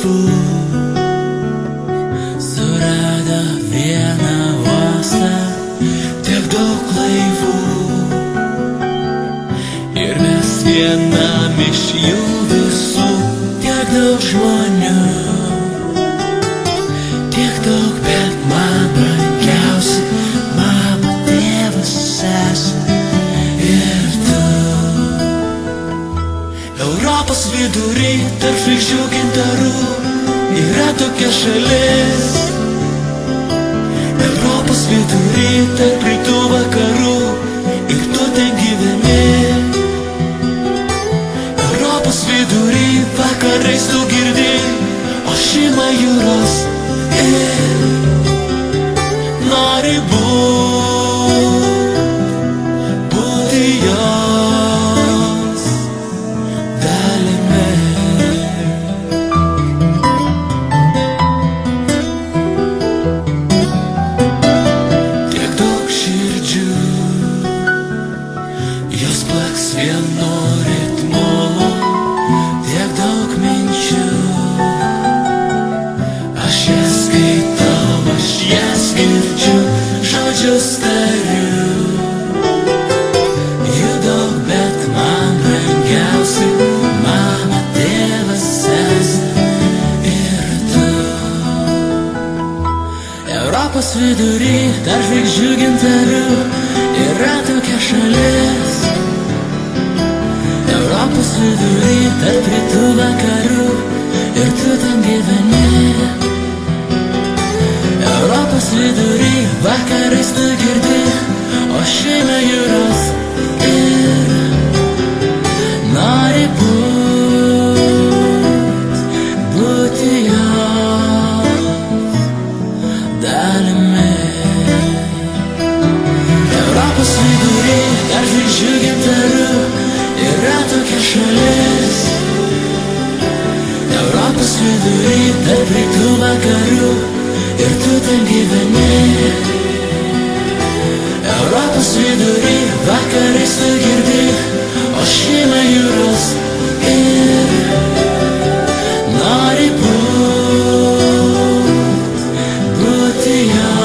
laivų surado vieną uostą, tiek daug laivų ir mes vienam iš jų visų, tiek daug žmonių, tiek daug, bet man brangiausi mama, tėvas, sesė ir tu. Europos vidury tarp žvaigždžių gintarų yra tokia šalis. Europos vidury tarp rytų vakarų ir tu ten gyveni. Europos vidury vakarais tu girdi ošimą jūros ir nori būti jos dalimi. Tiek daug širdžių, jos plaks vienu ritmu, tiek daug minčių. Aš jas skaitau, aš jas girdžiu, žodžius tariu. Jų daug, bet man brangiausi mama, tėvas, sesė ir tu. Europos vidury tarp žvaigždžių gintarų yra tokia šalis. Europos vidury tarp rytų vakarų ir tu ten gyveni. Europos vidury vakarais tu girdi ošimą jūros ir nori būti jos dalimi. Europos vidury tarp žvaigždžių gintarų yra tokia šalis. Europos vidury tarp rytų vakarų ir tu ten gyveni. Europos vidury vakarais tu girdi ošimą jūros ir nori būti jos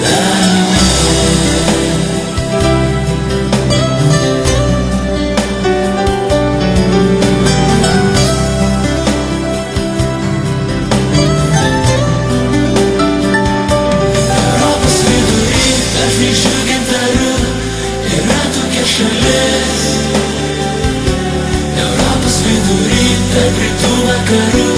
dalimi. Žvaigždžių gintarų yra tokia šalis. Europos vidury tarp rytų vakarų